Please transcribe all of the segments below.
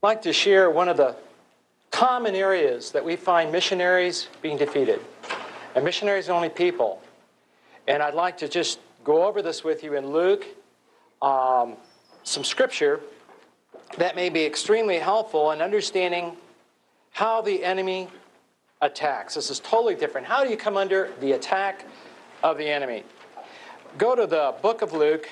I'd like to share one of the common areas that we find missionaries being defeated. And missionaries are only people. And I'd like to just go over this with you in Luke, some scripture that may be extremely helpful in understanding how the enemy attacks. This is totally different. How do you come under the attack of the enemy? Go to the book of Luke.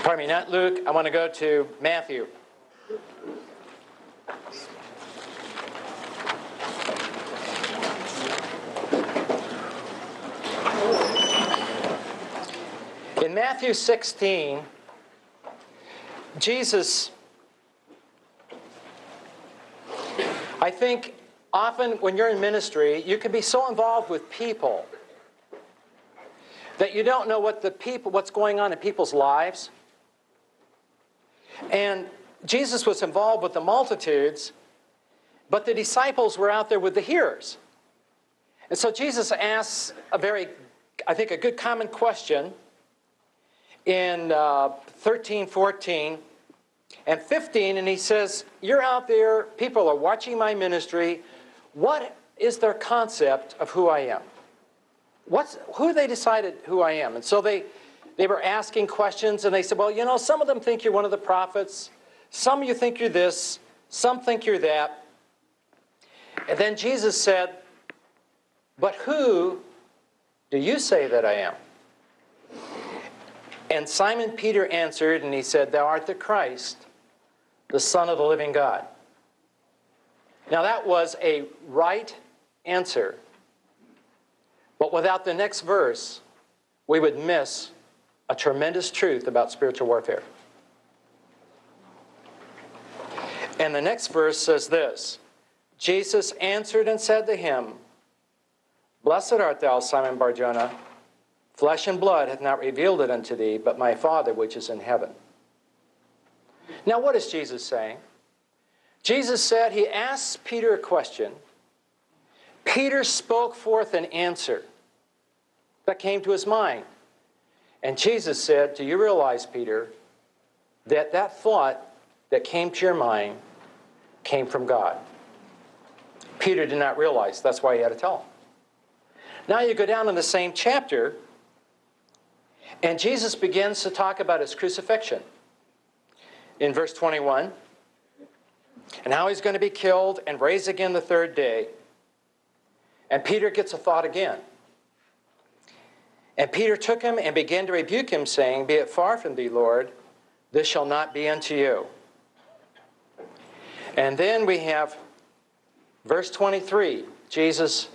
Pardon me, not Luke. I want to go to Matthew. In Matthew 16, Jesus, I think often when you're in ministry, you can be so involved with people that you don't know what's going on in people's lives. And Jesus was involved with the multitudes, but the disciples were out there with the hearers. And so Jesus asks a good common question in 13, 14, and 15, and he says, you're out there, people are watching my ministry. What is their concept of who I am? Who they decided who I am? And so they were asking questions, and they said, well, some of them think you're one of the prophets. Some of you think you're this. Some think you're that. And then Jesus said, but who do you say that I am? And Simon Peter answered, and he said, thou art the Christ, the Son of the living God. Now that was a right answer. But without the next verse, we would miss a tremendous truth about spiritual warfare. And the next verse says this, Jesus answered and said to him, blessed art thou, Simon Bar-Jonah, flesh and blood hath not revealed it unto thee, but my Father which is in heaven. Now what is Jesus saying? Jesus said, he asked Peter a question. Peter spoke forth an answer that came to his mind. And Jesus said, do you realize, Peter, that thought that came to your mind came from God? Peter did not realize. That's why he had to tell him. Now you go down in the same chapter, and Jesus begins to talk about his crucifixion. In verse 21, and how he's going to be killed and raised again the third day. And Peter gets a thought again. And Peter took him and began to rebuke him, saying, be it far from thee, Lord, this shall not be unto you. And then we have verse 23. Jesus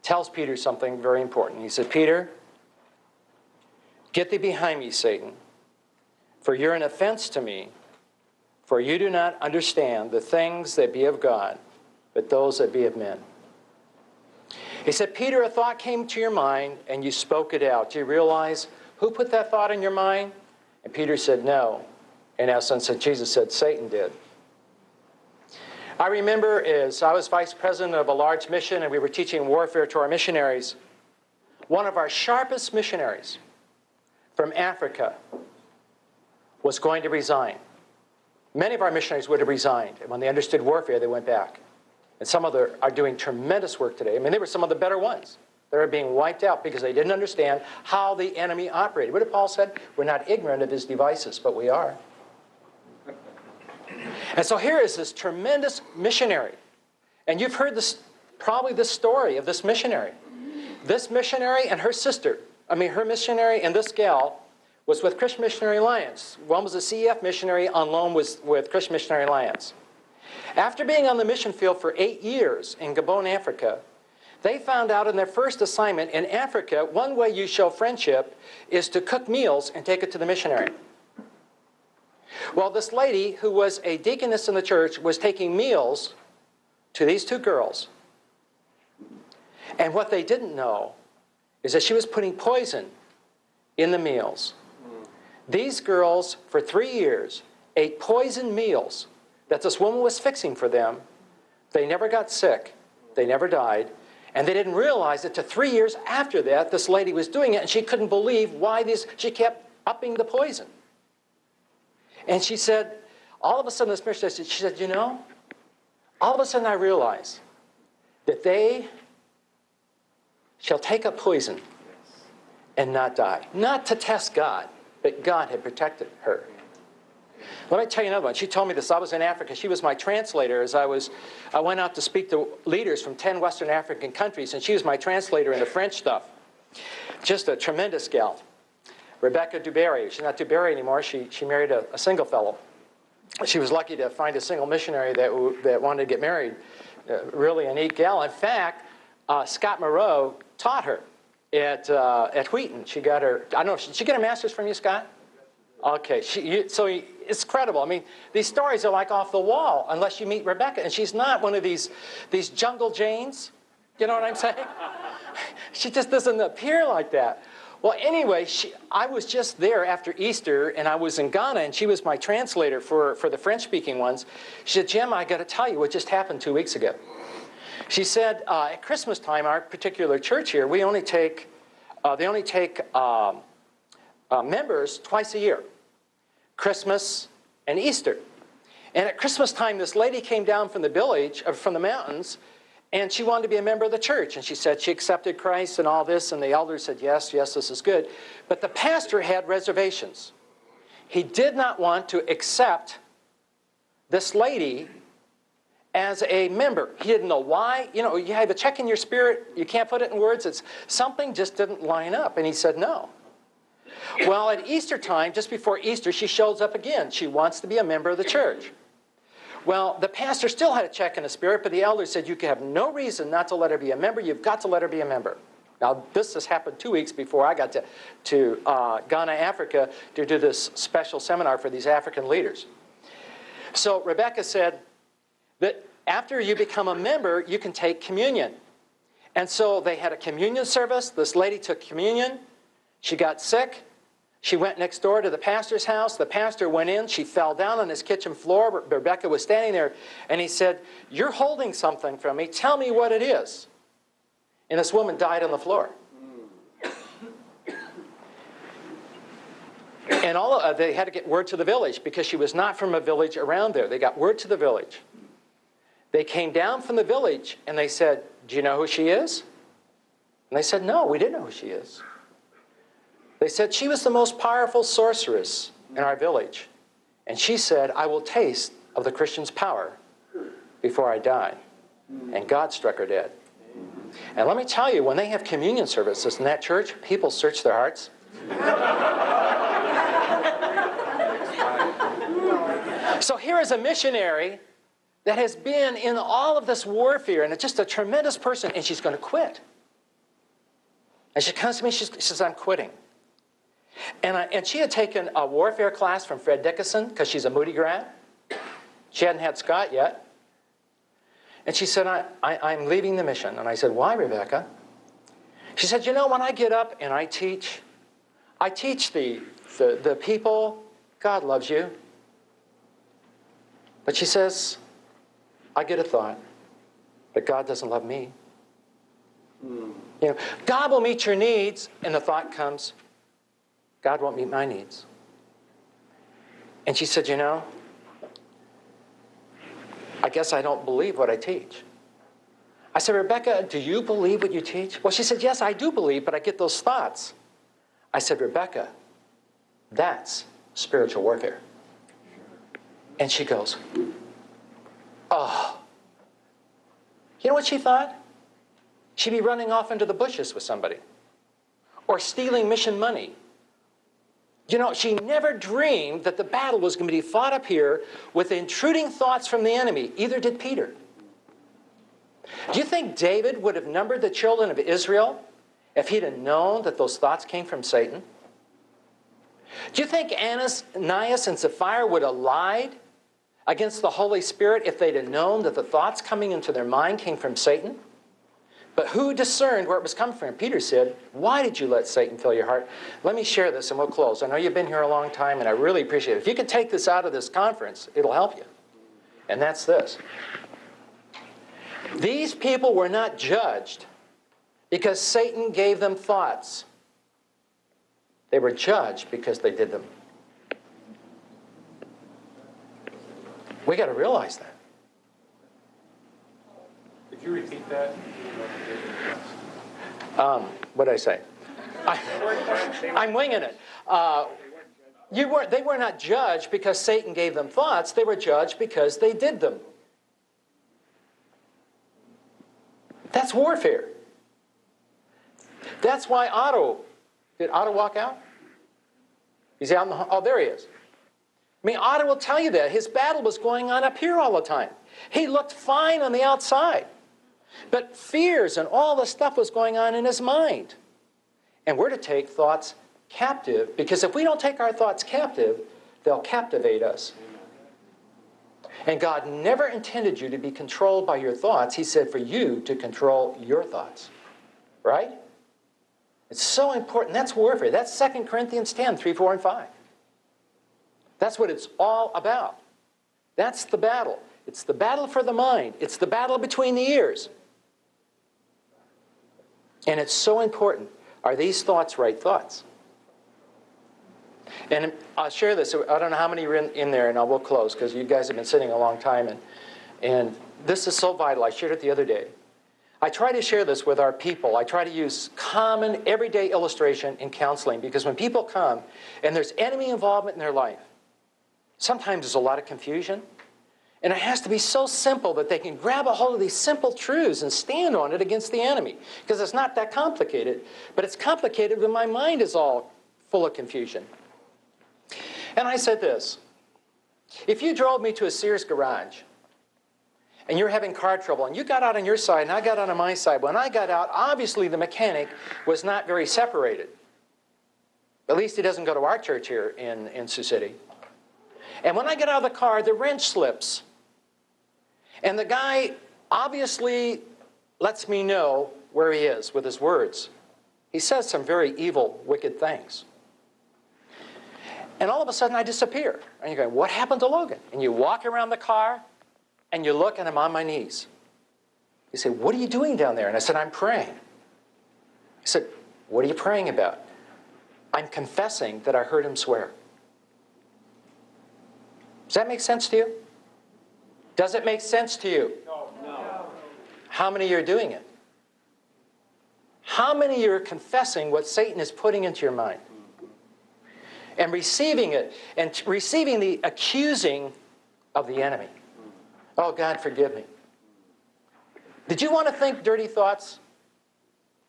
tells Peter something very important. He said, Peter, get thee behind me, Satan, for you're an offense to me, for you do not understand the things that be of God, but those that be of men. He said, Peter, a thought came to your mind, and you spoke it out. Do you realize who put that thought in your mind? And Peter said, no. In essence, and Jesus said, Satan did. I remember as I was vice president of a large mission, and we were teaching warfare to our missionaries, one of our sharpest missionaries from Africa was going to resign. Many of our missionaries would have resigned, and when they understood warfare, they went back. And some of them are doing tremendous work today. I mean, they were some of the better ones. They were being wiped out because they didn't understand how the enemy operated. What did Paul said? We're not ignorant of his devices, but we are. And so here is this tremendous missionary. And you've heard probably the story of this missionary. This missionary and her sister, her missionary and this gal was with Christian Missionary Alliance. One was a CEF missionary on loan with Christian Missionary Alliance. After being on the mission field for 8 years in Gabon, Africa, they found out in their first assignment in Africa, one way you show friendship is to cook meals and take it to the missionary. Well, this lady, who was a deaconess in the church, was taking meals to these two girls. And what they didn't know is that she was putting poison in the meals. These girls, for 3 years, ate poisoned meals that this woman was fixing for them. They never got sick. They never died. And they didn't realize that to 3 years after that, this lady was doing it, and she couldn't believe why she kept upping the poison. And she said, all of a sudden, this missionary said, she said, you know, all of a sudden I realize that they shall take up poison and not die. Not to test God, but God had protected her. Let me tell you another one. She told me this. I was in Africa. She was my translator as I went out to speak to leaders from 10 Western African countries, and she was my translator in the French stuff. Just a tremendous gal. Rebecca Dubarry. She's not Dubarry anymore. She married a single fellow. She was lucky to find a single missionary that wanted to get married. Really a neat gal. In fact, Scott Moreau taught her at Wheaton. She got her, I don't know, did she get a master's from you, Scott? Okay, it's credible. I mean, these stories are like off the wall unless you meet Rebecca. And she's not one of these jungle Janes. You know what I'm saying? She just doesn't appear like that. Well, anyway, I was just there after Easter, and I was in Ghana, and she was my translator for the French-speaking ones. She said, Jim, I got to tell you what just happened 2 weeks ago. She said, at Christmas time, our particular church here, they only take members twice a year, Christmas and Easter. And at Christmas time, this lady came down from the village, from the mountains, and she wanted to be a member of the church. And she said she accepted Christ and all this, and the elders said, yes, this is good. But the pastor had reservations. He did not want to accept this lady as a member. He didn't know why. You know, you have a check in your spirit. You can't put it in words. Something just didn't line up. And he said no. Well, at Easter time, just before Easter, she shows up again. She wants to be a member of the church. Well, the pastor still had a check in the spirit, but the elders said you have no reason not to let her be a member. You've got to let her be a member. Now, this has happened 2 weeks before I got to Ghana, Africa, to do this special seminar for these African leaders. So Rebecca said that after you become a member, you can take communion. And so they had a communion service. This lady took communion. She got sick. She went next door to the pastor's house. The pastor went in. She fell down on his kitchen floor. Rebecca was standing there, and he said, you're holding something from me. Tell me what it is. And this woman died on the floor. And they had to get word to the village because she was not from a village around there. They got word to the village. They came down from the village, and they said, do you know who she is? And they said, no, we didn't know who she is. They said, she was the most powerful sorceress in our village. And she said, I will taste of the Christian's power before I die. And God struck her dead. And let me tell you, when they have communion services in that church, people search their hearts. So here is a missionary that has been in all of this warfare, and it's just a tremendous person, and she's going to quit. And she comes to me, she says, I'm quitting. And she had taken a warfare class from Fred Dickinson, because she's a Moody grad. She hadn't had Scott yet. And she said, I'm leaving the mission. And I said, why, Rebecca? She said, you know, when I get up and I teach the people, God loves you. But she says, I get a thought, but God doesn't love me. You know, God will meet your needs, and the thought comes, God won't meet my needs. And she said, you know, I guess I don't believe what I teach. I said, Rebecca, do you believe what you teach? Well, she said, yes, I do believe, but I get those thoughts. I said, Rebecca, that's spiritual warfare. And she goes, oh. You know what she thought? She'd be running off into the bushes with somebody. Or stealing mission money. You know, she never dreamed that the battle was going to be fought up here with intruding thoughts from the enemy. Either did Peter. Do you think David would have numbered the children of Israel if he'd have known that those thoughts came from Satan? Do you think Ananias and Sapphira would have lied against the Holy Spirit if they'd have known that the thoughts coming into their mind came from Satan? But who discerned where it was coming from? Peter said, why did you let Satan fill your heart? Let me share this and we'll close. I know you've been here a long time and I really appreciate it. If you could take this out of this conference, it'll help you. And that's this. These people were not judged because Satan gave them thoughts. They were judged because they did them. We got to realize that. Could you repeat that? What did I say? I'm winging it. They were not judged because Satan gave them thoughts. They were judged because they did them. That's warfare. That's why did Otto walk out? He's out in the, oh, there he is. I mean, Otto will tell you that. His battle was going on up here all the time. He looked fine on the outside. But fears and all this stuff was going on in his mind. And we're to take thoughts captive, because if we don't take our thoughts captive, they'll captivate us. And God never intended you to be controlled by your thoughts. He said for you to control your thoughts. Right? It's so important. That's warfare. That's 2 Corinthians 10, 3, 4, and 5. That's what it's all about. That's the battle. It's the battle for the mind. It's the battle between the ears. And it's so important. Are these thoughts right thoughts? And I'll share this. I don't know how many are in there, and I will close because you guys have been sitting a long time. And this is so vital. I shared it the other day. I try to share this with our people. I try to use common, everyday illustration in counseling, because when people come and there's enemy involvement in their life, sometimes there's a lot of confusion. And it has to be so simple that they can grab a hold of these simple truths and stand on it against the enemy. Because it's not that complicated, but it's complicated when my mind is all full of confusion. And I said this: if you drove me to a Sears garage and you're having car trouble and you got out on your side and I got out on my side, when I got out, obviously the mechanic was not very separated. At least he doesn't go to our church here in Sioux City. And when I get out of the car, the wrench slips. And the guy obviously lets me know where he is with his words. He says some very evil, wicked things. And all of a sudden I disappear. And you go, what happened to Logan? And you walk around the car and you look and I'm on my knees. You say, what are you doing down there? And I said, I'm praying. He said, what are you praying about? I'm confessing that I heard him swear. Does that make sense to you? Does it make sense to you? No. How many of you are doing it? How many of you are confessing what Satan is putting into your mind? And receiving it, and receiving the accusing of the enemy. Oh, God, forgive me. Did you want to think dirty thoughts?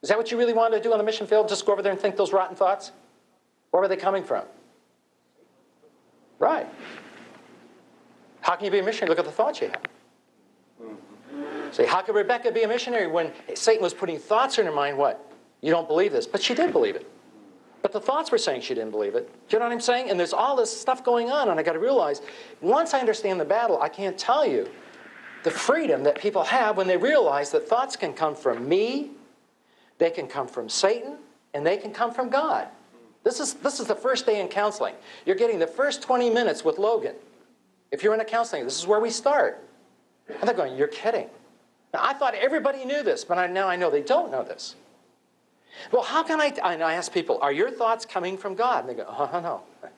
Is that what you really wanted to do on the mission field? Just go over there and think those rotten thoughts? Where were they coming from? Right. How can you be a missionary? Look at the thoughts you have. Say, how could Rebecca be a missionary when Satan was putting thoughts in her mind? What? You don't believe this. But she did believe it. But the thoughts were saying she didn't believe it. Do you know what I'm saying? And there's all this stuff going on, and I got to realize, once I understand the battle, I can't tell you the freedom that people have when they realize that thoughts can come from me, they can come from Satan, and they can come from God. This is the first day in counseling. You're getting the first 20 minutes with Logan. If you're in a counseling, this is where we start. And they're going, you're kidding. Now, I thought everybody knew this, but now I know they don't know this. Well, how can I ask people, are your thoughts coming from God? And they go, oh, no.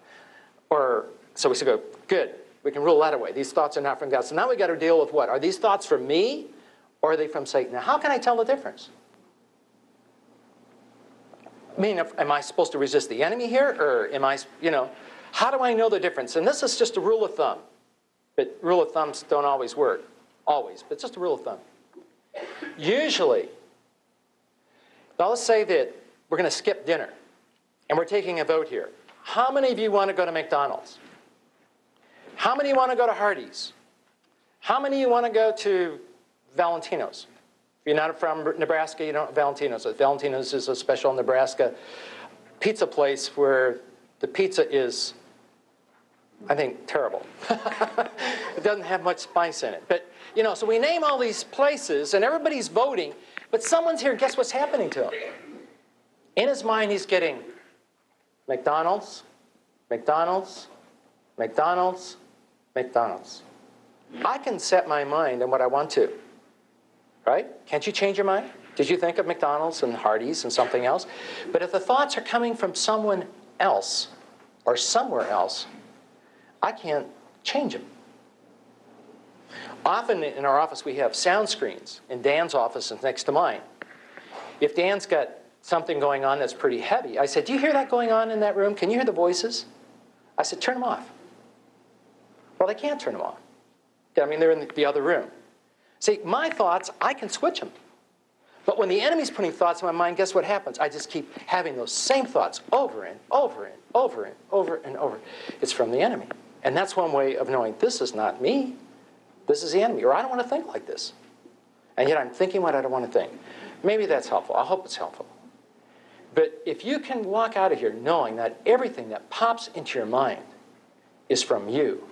Or, so we say, go, good, we can rule that away. These thoughts are not from God. So now we got to deal with what? Are these thoughts from me, or are they from Satan? Now, how can I tell the difference? I mean, am I supposed to resist the enemy here, or am I, how do I know the difference? And this is just a rule of thumb. But rule of thumbs don't always work. Always. But just a rule of thumb. Usually, now let's say that we're going to skip dinner. And we're taking a vote here. How many of you want to go to McDonald's? How many want to go to Hardee's? How many of you want to go to Valentino's? If you're not from Nebraska, you don't know Valentino's. Valentino's is a special Nebraska pizza place where the pizza is, I think, terrible. It doesn't have much spice in it. But, so we name all these places, and everybody's voting, but someone's here, guess what's happening to him? In his mind, he's getting McDonald's, McDonald's, McDonald's, McDonald's. I can set my mind on what I want to, right? Can't you change your mind? Did you think of McDonald's and Hardee's and something else? But if the thoughts are coming from someone else or somewhere else, I can't change them. Often in our office we have sound screens. In Dan's office is next to mine. If Dan's got something going on that's pretty heavy, I said, do you hear that going on in that room? Can you hear the voices? I said, turn them off. Well, they can't turn them off. I mean, they're in the other room. See, my thoughts, I can switch them. But when the enemy's putting thoughts in my mind, guess what happens? I just keep having those same thoughts over and over and over and over and over. It's from the enemy. And that's one way of knowing this is not me. This is the enemy. Or I don't want to think like this. And yet I'm thinking what I don't want to think. Maybe that's helpful. I hope it's helpful. But if you can walk out of here knowing that everything that pops into your mind is from you,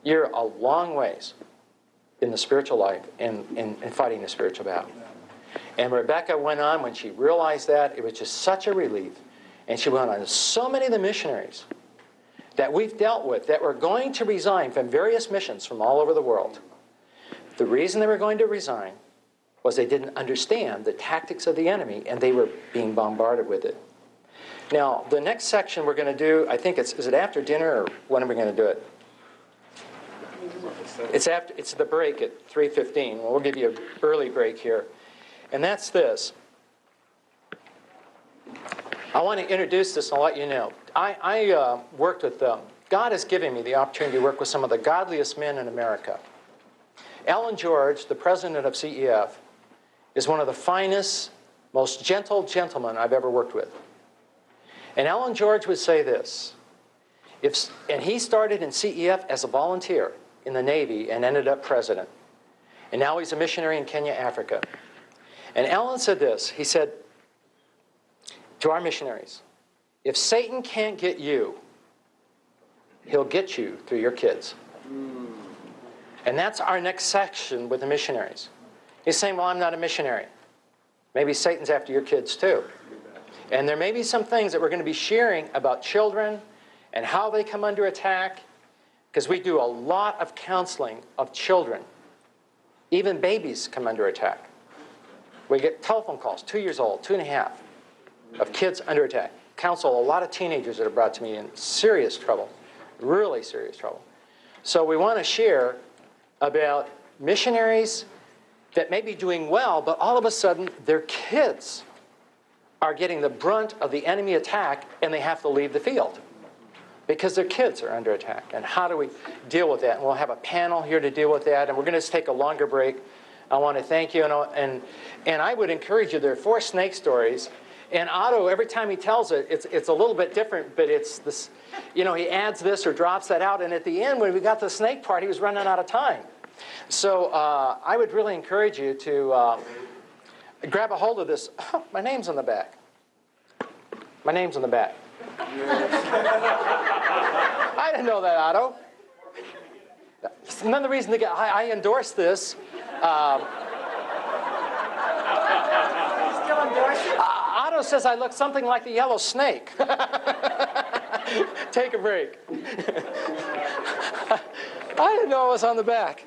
you're a long ways in the spiritual life and in fighting the spiritual battle. And Rebecca went on, when she realized that, it was just such a relief. And she went on to so many of the missionaries that we've dealt with that were going to resign from various missions from all over the world. The reason they were going to resign was they didn't understand the tactics of the enemy, and they were being bombarded with it. Now, the next section we're going to do, I think is it after dinner, or when are we going to do it? It's the break at 3:15. Well, we'll give you an early break here. And that's this. I want to introduce this and let you know. I worked with God has given me the opportunity to work with some of the godliest men in America. Alan George, the president of CEF, is one of the finest, most gentle gentlemen I've ever worked with. And Alan George would say this, and he started in CEF as a volunteer in the Navy and ended up president. And now he's a missionary in Kenya, Africa. And Alan said this, he said to our missionaries, if Satan can't get you, he'll get you through your kids. And that's our next section with the missionaries. He's saying, well, I'm not a missionary. Maybe Satan's after your kids too. And there may be some things that we're going to be sharing about children and how they come under attack, because we do a lot of counseling of children. Even babies come under attack. We get telephone calls, 2 years old, 2.5, of kids under attack. Counsel a lot of teenagers that are brought to me in serious trouble, really serious trouble. So we want to share about missionaries that may be doing well, but all of a sudden their kids are getting the brunt of the enemy attack and they have to leave the field because their kids are under attack. And how do we deal with that? And we'll have a panel here to deal with that, and we're going to just take a longer break. I want to thank you, and I would encourage you, there are 4 snake stories, and Otto, every time he tells it, it's a little bit different, but it's this, he adds this or drops that out, and at the end, when we got to the snake part, he was running out of time. So I would really encourage you to grab a hold of this. Oh, my name's on the back. My name's on the back. I didn't know that, Otto. Another reason to I endorse this. Still endorse it? Otto says I look something like the yellow snake. Take a break. I didn't know it was on the back.